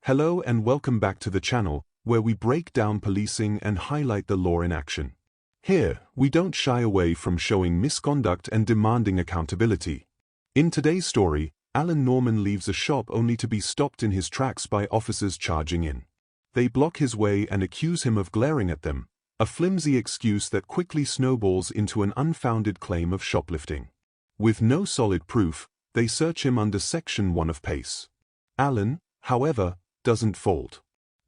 Hello and welcome back to the channel, where we break down policing and highlight the law in action. Here, we don't shy away from showing misconduct and demanding accountability. In today's story, Alan Norman leaves a shop only to be stopped in his tracks by officers charging in. They block his way and accuse him of glaring at them, a flimsy excuse that quickly snowballs into an unfounded claim of shoplifting. With no solid proof, they search him under Section 1 of PACE. Alan, however, doesn't fold.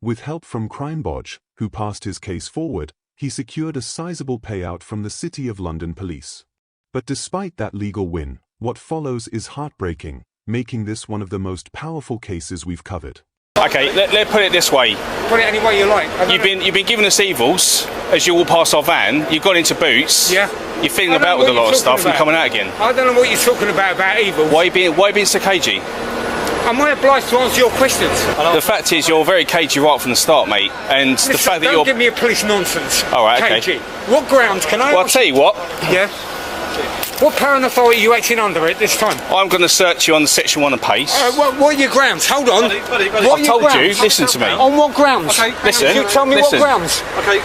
With help from CrimeBodge, who passed his case forward, he secured a sizable payout from the City of London Police. But despite that legal win, what follows is heartbreaking, making this one of the most powerful cases we've covered. Okay, let's put it this way. Put it any way you like. You've been giving us evils as you walk past our van. You've gone into Boots. Yeah. You're fiddling about with a lot of stuff and coming out again. I don't know what you're talking about evil. Why are you being so cagey? Am I obliged to answer your questions? The fact is, you're very cagey right from the start, mate. And Listen, the fact that don't give me a police nonsense. All right, cagey. okay. What grounds can I? Well, I'll tell you what. Yeah. What power and authority are you acting under at this time? I'm going to search you on the Section 1 of PACE. What are your grounds? Hold on. I've told you. Listen to me. On what grounds? Okay. Listen. You tell me what grounds. Okay.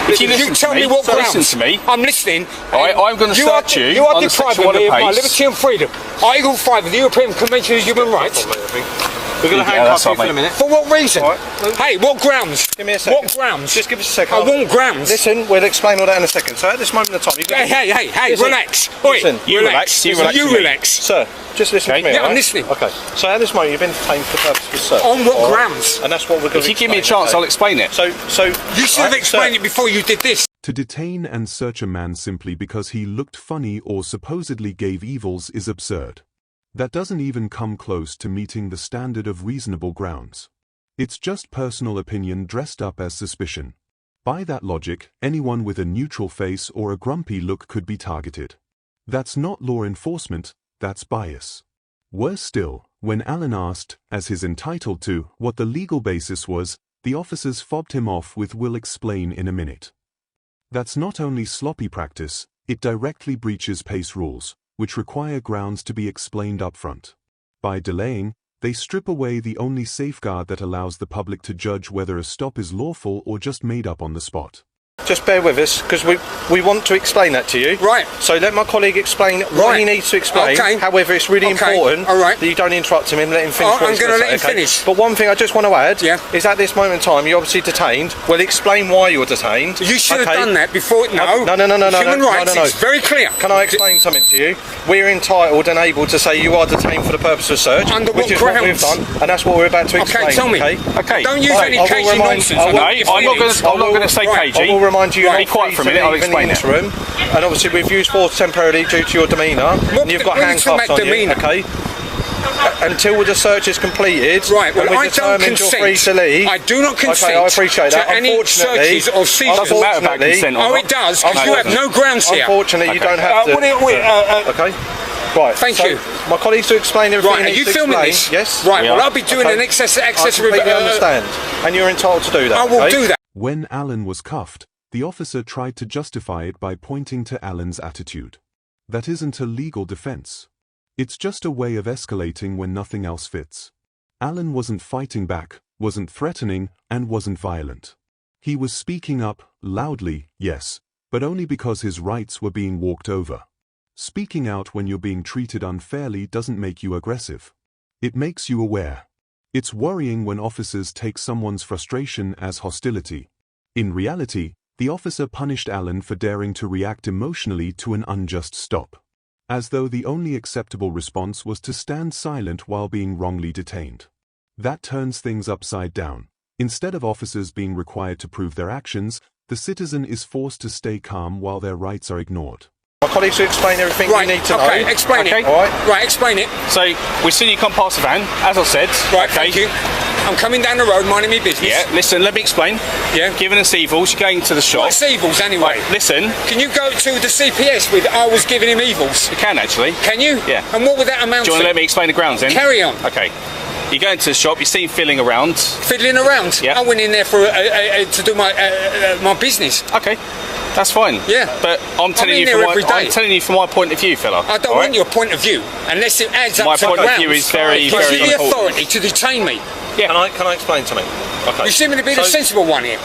If you tell me what grounds. Listen to me. I'm listening. I'm going to search you. You are on the Section 1 of depriving me of my PACE. liberty and freedom. Article 5 of the European Convention of Human Rights. We're going to handcuff you for a minute. For what reason? Right. Hey, what grounds? Give me a second. What grounds? Just give us a second. I want grounds. Listen, we'll explain all that in a second. So at this moment in time, you Hey, listen, relax. Listen, you relax. You relax. Sir, just listen to me. Yeah, right? I'm listening. Okay. So at this moment, you've been detained for the purpose of search. On what grounds? And that's what we're going to If you give me a chance, I'll explain it. So you should have explained it before you did this. To detain and search a man simply because he looked funny or supposedly gave evils is absurd. That doesn't even come close to meeting the standard of reasonable grounds. It's just personal opinion dressed up as suspicion. By that logic, anyone with a neutral face or a grumpy look could be targeted. That's not law enforcement, that's bias. Worse still, when Alan asked, as he's entitled to, what the legal basis was, the officers fobbed him off with "we'll explain in a minute." That's not only sloppy practice, it directly breaches PACE rules, which require grounds to be explained upfront. By delaying, they strip away the only safeguard that allows the public to judge whether a stop is lawful or just made up on the spot. just bear with us, because we want to explain that to you. Right. So let my colleague explain what he needs to explain. Okay. However, it's really important that you don't interrupt him and let him finish. I'm going to let him finish. But one thing I just want to add is at this moment in time, you're obviously detained. Well, explain why you're detained. You should have done that before. No. Human rights, it's very clear. Can I explain something to you? We're entitled and able to say you are detained for the purpose of search. Under which is what we've done, and that's what we're about to explain. Okay, tell me. Okay. Don't use any cagey nonsense. I'm not going to say cagey. I will remind you. Be quiet for a minute. I'll explain it. And obviously we've used force temporarily due to your demeanour. And you've got handcuffs on you. Okay. Until the search is completed, right? Well, I don't consent. You're free to leave. I do not consent. Okay, I appreciate that. To any searches or seizures. Doesn't matter about consent. Oh, it does, because you have no grounds here. Unfortunately, you don't have to. Okay. Right. Thank you. My colleagues to explain everything. Right. Are you filming this? Yes. Right. Well, I'll be doing an accessory. I completely understand, and you're entitled to do that. I will do that. When Alan was cuffed, the officer tried to justify it by pointing to Alan's attitude. That isn't a legal defense. It's just a way of escalating when nothing else fits. Alan wasn't fighting back, wasn't threatening, and wasn't violent. He was speaking up, loudly, yes, but only because his rights were being walked over. Speaking out when you're being treated unfairly doesn't make you aggressive. It makes you aware. It's worrying when officers take someone's frustration as hostility. In reality, the officer punished Alan for daring to react emotionally to an unjust stop, as though the only acceptable response was to stand silent while being wrongly detained. That turns things upside down. Instead of officers being required to prove their actions, the citizen is forced to stay calm while their rights are ignored. My colleagues will explain everything you need to know. Okay, explain it. All right. Right, explain it. So, we've seen you come past the van, as I said. Right, thank you. I'm coming down the road, minding my business. Yeah, listen, let me explain. Yeah. Giving us evils, you're going to the shop. What's evils, anyway? Right, listen. Can you go to the CPS with I was giving him evils? You can, actually. Can you? Yeah. And what would that amount to? Do you want to let me explain the grounds, then? Carry on. Okay. You go into the shop, you see him fiddling around. Fiddling around? Yeah. I went in there for to do my business. Okay. That's fine. Yeah. But I'm telling you from my point of view, fella. I don't want your point of view unless it adds up to my point grounds. of view is very, very important. Give you the important. authority to detain me. Yeah. Can I explain to me? Okay. You seem to be the sensible one here.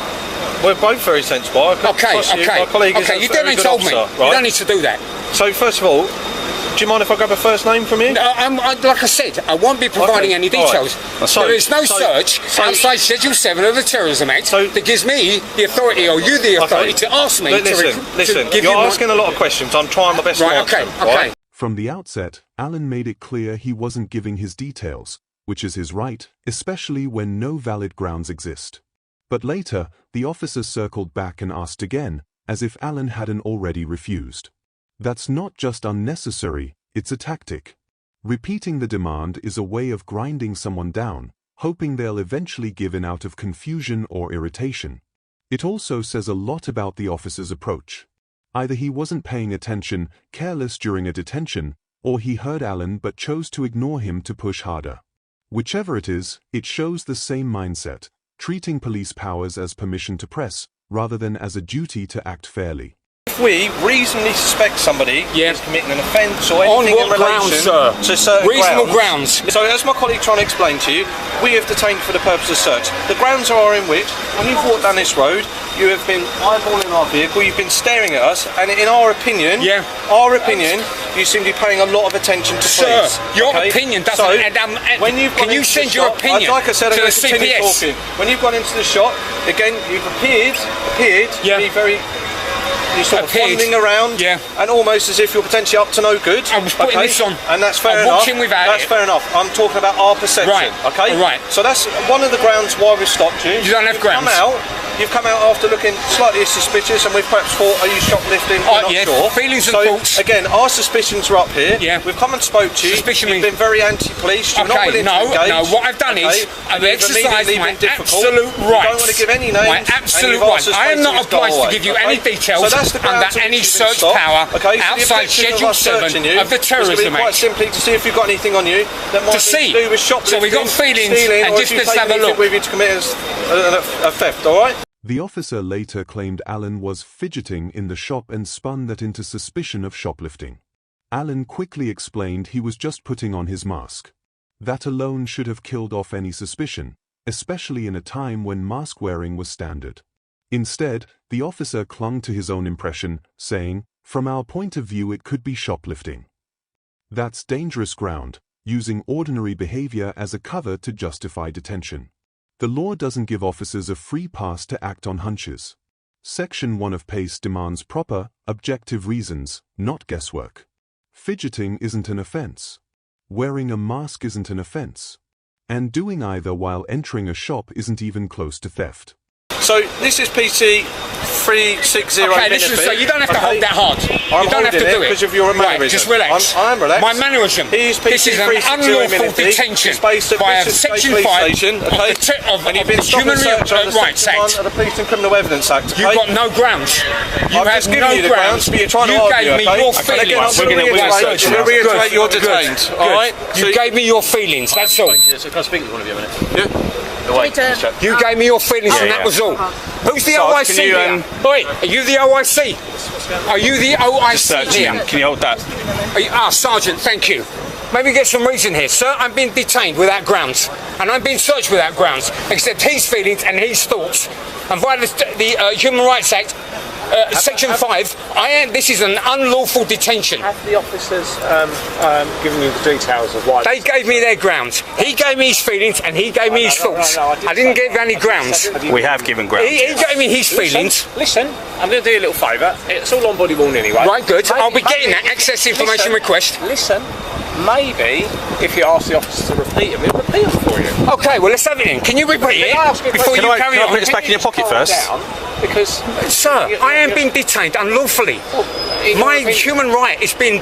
We're both very sensible. Okay. My colleague is you a very good told me. officer, right? You don't need to do that. So first of all, do you mind if I grab a first name from you? Like I said, I won't be providing any details. Right. There is no search outside Schedule 7 of the Terrorism Act that gives me the authority, or you the authority, to ask me Listen, give you're you asking a lot of questions. I'm trying my best to answer them. Okay. From the outset, Alan made it clear he wasn't giving his details, which is his right, especially when no valid grounds exist. But later, the officer circled back and asked again, as if Alan hadn't already refused. That's not just unnecessary, it's a tactic. Repeating the demand is a way of grinding someone down, hoping they'll eventually give in out of confusion or irritation. It also says a lot about the officer's approach. Either he wasn't paying attention, careless during a detention, or he heard Alan but chose to ignore him to push harder. Whichever it is, it shows the same mindset, treating police powers as permission to press, rather than as a duty to act fairly. If we reasonably suspect somebody is committing an offence or anything in relation to certain reasonable grounds. So as my colleague trying to explain to you, we have detained for the purpose of search. The grounds are in which, when you've walked down this road, you have been eyeballing our vehicle, you've been staring at us, and in our opinion, you seem to be paying a lot of attention to police. Sir, your opinion doesn't... can you send your opinion like I said, to the CPS? When you've gone into the shop, again, you've appeared to be very... You're sort of wandering around, and almost as if you're potentially up to no good. I was putting this on. And that's fair enough. That's fair enough. I'm talking about our perception. Right. Okay. Right. So that's one of the grounds why we've stopped you. You don't have grounds. You've come out after looking slightly suspicious, and we've perhaps thought, are you shoplifting? We're not sure. Feelings and thoughts. Again, our suspicions are up here. Yeah. We've come and spoke to you. You've been very anti-police. You're not willing to engage. No, what I've done is I've exercised my absolute right. You don't want to give any names. My absolute right. I am not obliged to give you any details under any search power outside Schedule 7 of the Terrorism Act. Quite simply to see if you've got anything on you that might be to do with shoplifting, so we've got feelings, stealing, and just let's have a look. With you to commit a theft, all right? The officer later claimed Alan was fidgeting in the shop and spun that into suspicion of shoplifting. Alan quickly explained he was just putting on his mask. That alone should have killed off any suspicion, especially in a time when mask wearing was standard. Instead, the officer clung to his own impression, saying, "From our point of view it could be shoplifting." That's dangerous ground, using ordinary behavior as a cover to justify detention. The law doesn't give officers a free pass to act on hunches. Section 1 of PACE demands proper, objective reasons, not guesswork. Fidgeting isn't an offense. Wearing a mask isn't an offense. And doing either while entering a shop isn't even close to theft. So this is PC 360. Okay, listen, so you don't have to hold that hard. You don't have to do it. Because of your mannerism. Right, just relax. I'm relaxed. My mannerism. This is an unlawful detention by Section 5 of the Human Rights Act. Of the Police and Criminal Evidence Act. You've got no grounds. You have no grounds. But you're trying to argue. You gave me your feelings. We're going to reiterate you're detained. All right. You gave me your feelings. That's all. So can I speak to one of you a minute? Yeah. You gave me your feelings and that was all. Who's the OIC here? Oi, are you the OIC? Are you the OIC here? Can you hold that? Sergeant, thank you. Maybe get some reason here. Sir, I'm being detained without grounds. And I'm being searched without grounds, except his feelings and his thoughts. And via the Human Rights Act, Section 5, this is an unlawful detention. Have the officers given you the details of why? They gave me their grounds. He gave me his feelings and he gave me his thoughts. I didn't give any grounds. We have given grounds. He gave me his feelings. Listen, I'm going to do you a little favour. It's all on body worn anyway. Right, good. I'll be getting that access information request. Listen, maybe if you ask the officer to repeat them, he'll repeat them for you. Okay, well let's have it in. Can you repeat it before you carry on? Can I put this back in your pocket first? Because, sir, I am being detained unlawfully. My human right is being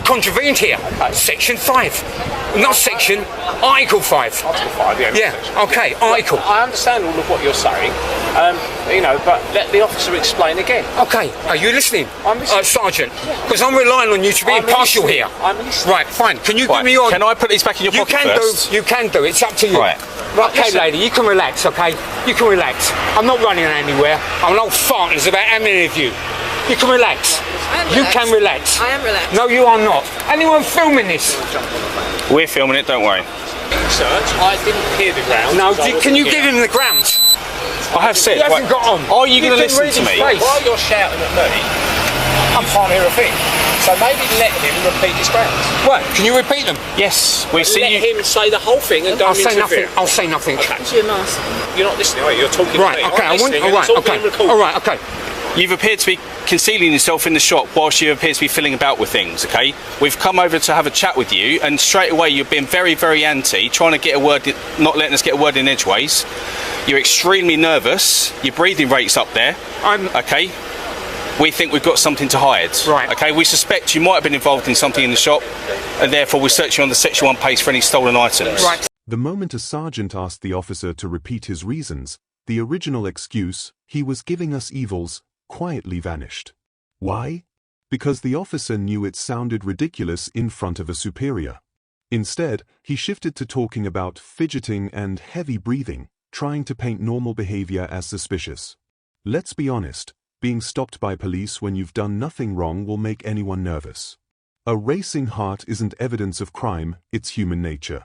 contravened here. Section 5, not section, Article 5. Article 5, yeah. Yeah, okay, Article. I understand all of what you're saying, but let the officer explain again. Okay, are you listening? I'm listening. Sergeant, because I'm relying on you to be impartial here. I'm listening. Right, fine. Can you give me your... Can I put these back in your pocket first? You can do. It's up to you. Right. Okay, lady, you can relax, okay? You can relax. I'm not running anywhere. I'm an old fart. There's about how many of you? You can relax. You can relax. I am relaxed. No, you are not. Anyone filming this? We're filming it, don't worry. Search. I didn't hear the grounds. No, can you give him the grounds? I have said. He hasn't got on. Are you going to listen to me? While you're shouting at me, I can't hear a thing. So maybe let him repeat his grounds. What? Can you repeat them? Yes, we see Let you. him say the whole thing and don't I'll say interfere. nothing. I'll say nothing. Okay. You're not listening, are you? You're talking Right. to me. Okay. I'm listening and it's all being recorded. All right. Okay. You've appeared to be concealing yourself in the shop whilst you appear to be filling about with things, okay? We've come over to have a chat with you, and straight away you've been very, very anti, trying to get a word, not letting us get a word in edgeways. You're extremely nervous. Your breathing rate's up there. Okay? We think we've got something to hide. Right. Okay, we suspect you might have been involved in something in the shop, and therefore we're searching on the Section 1 page for any stolen items. Right. The moment a sergeant asked the officer to repeat his reasons, the original excuse, he was giving us evils, quietly vanished. Why? Because the officer knew it sounded ridiculous in front of a superior. Instead, he shifted to talking about fidgeting and heavy breathing, trying to paint normal behavior as suspicious. Let's be honest, being stopped by police when you've done nothing wrong will make anyone nervous. A racing heart isn't evidence of crime, it's human nature.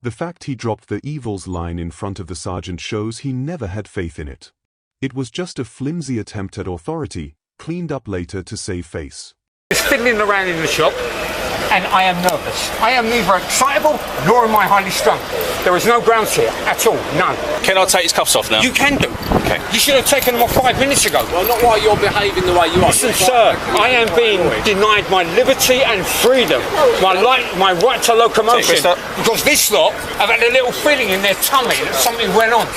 The fact he dropped the evils line in front of the sergeant shows he never had faith in it. It was just a flimsy attempt at authority, cleaned up later to save face. It's fiddling around in the shop, and I am nervous. I am neither excitable nor am I highly strung. There is no grounds here at all, none. Can I take his cuffs off now? You can do. Okay. You should have taken them off 5 minutes ago. Well, not while you're behaving the way you are. Listen, sir, I am being denied my liberty and freedom, my right to locomotion, because this lot have had a little feeling in their tummy that something went on.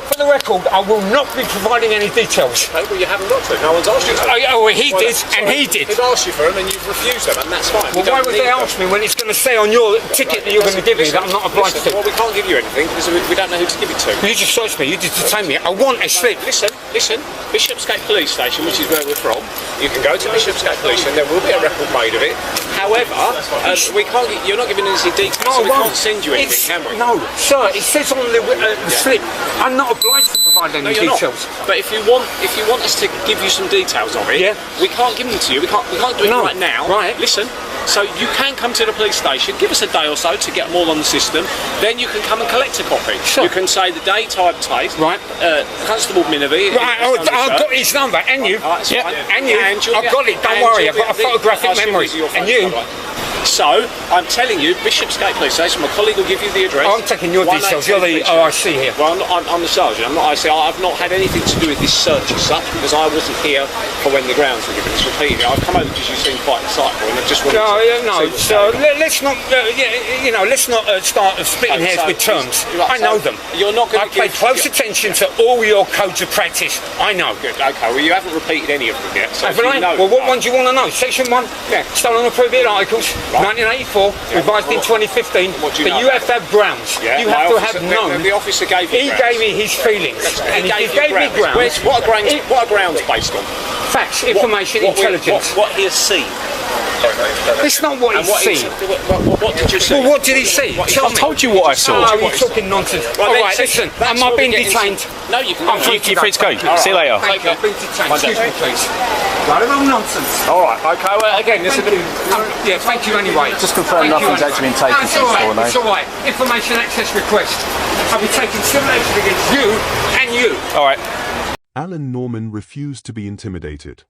For the record, I will not be providing any details. Okay, well, you haven't got to. No one's asked you to. He did, and he did. They've asked you for them and you've refused them, and that's fine. Well, why would they ask me when it's going to say on your ticket that you're going to give me that I'm not obliged to? Well, we can't give you anything because we don't know who to give it to. You just searched me, you just detained me. I want a slip. Listen, Bishopsgate Police Station, which is where we're from, you can go to Bishopsgate Police and there will be a record made of it. However, we can't. You're not giving us any details, so we can't send you anything, can we? No, sir, it says on the slip, I'm not obliged to provide any details. Not. But if you want us to give you some details of it, we can't give them to you. We can't do it right now. Right. Listen. So you can come to the police station, give us a day or so to get them all on the system, then you can come and collect a copy. Sure. You can say the date, time, taste. Right. Constable Minivy. Right, I've got his number, and you. And you. I've got it, don't worry, I've got a photographic memory. And you. So, I'm telling you, Bishopsgate Police Station, my colleague will give you the address. I'm taking your details, you're the OIC here. Well, I'm the sergeant, I'm not OIC. I've not had anything to do with this search as such, because I wasn't here for when the grounds were given. It's repeating. I've come over because you seem quite insightful, and I just wanted to so let's not, let's not start splitting hairs with terms. I know them. You're not going to I've paid close attention to all your codes of practice. I know. Good, okay, well, you haven't repeated any of them yet. So well, what one do you want to know? Section 1? Yeah. Stolen or prohibited articles. 1984, revised in 2015. But you have to have grounds. You have to have known. The officer gave you grounds. He gave me his feelings. And he gave me grounds. What are grounds based on? Facts, information, intelligence. What he has seen. It's not what he's seen. What did you see? Well, what did he see? I told you what I saw. Oh, you're talking nonsense. All right, listen, am I being detained? No, you can. You're free to go. See you later. Thank you, I'm being detained. Excuse me, please. Right, nonsense. All right, okay, well, again, this is yeah, thank you anyway. Just confirm nothing's actually been taken since before, no? It's all right. Information access request. I'll be taking civil action against you and you. All right. Alan Norman refused to be intimidated.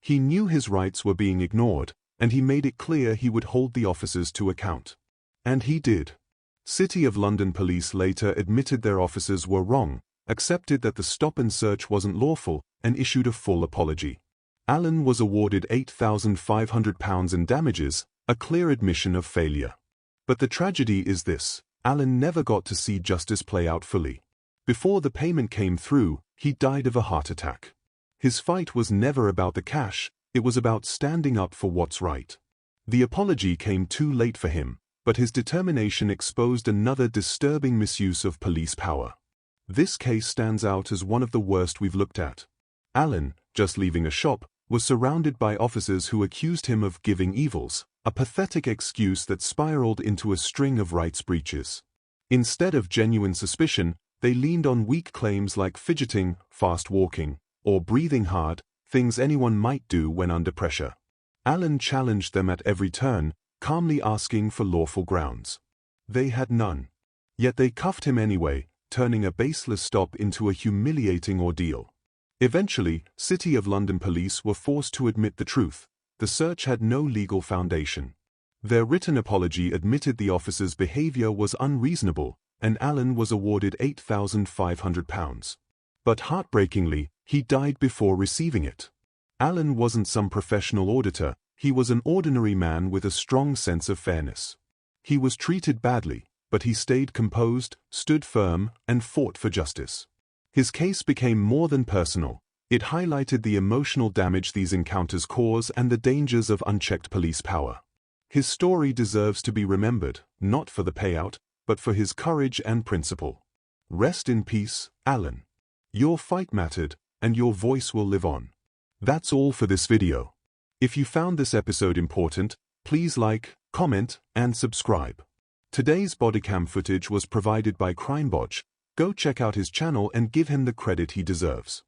He knew his rights were being ignored, and he made it clear he would hold the officers to account. And he did. City of London police later admitted their officers were wrong, accepted that the stop and search wasn't lawful, and issued a full apology. Alan was awarded £8,500 in damages, a clear admission of failure. But the tragedy is this: Alan never got to see justice play out fully. Before the payment came through, he died of a heart attack. His fight was never about the cash, it was about standing up for what's right. The apology came too late for him, but his determination exposed another disturbing misuse of police power. This case stands out as one of the worst we've looked at. Alan, just leaving a shop, was surrounded by officers who accused him of giving evils, a pathetic excuse that spiraled into a string of rights breaches. Instead of genuine suspicion, they leaned on weak claims like fidgeting, fast walking, or breathing hard, things anyone might do when under pressure. Alan challenged them at every turn, calmly asking for lawful grounds. They had none. Yet they cuffed him anyway, turning a baseless stop into a humiliating ordeal. Eventually, City of London police were forced to admit the truth. The search had no legal foundation. Their written apology admitted the officer's behavior was unreasonable, and Allen was awarded £8,500. But heartbreakingly, he died before receiving it. Allen wasn't some professional auditor, he was an ordinary man with a strong sense of fairness. He was treated badly, but he stayed composed, stood firm, and fought for justice. His case became more than personal. It highlighted the emotional damage these encounters cause and the dangers of unchecked police power. His story deserves to be remembered, not for the payout, but for his courage and principle. Rest in peace, Allen. Your fight mattered, and your voice will live on. That's all for this video. If you found this episode important, please like, comment, and subscribe. Today's bodycam footage was provided by CrimeBotch. Go check out his channel and give him the credit he deserves.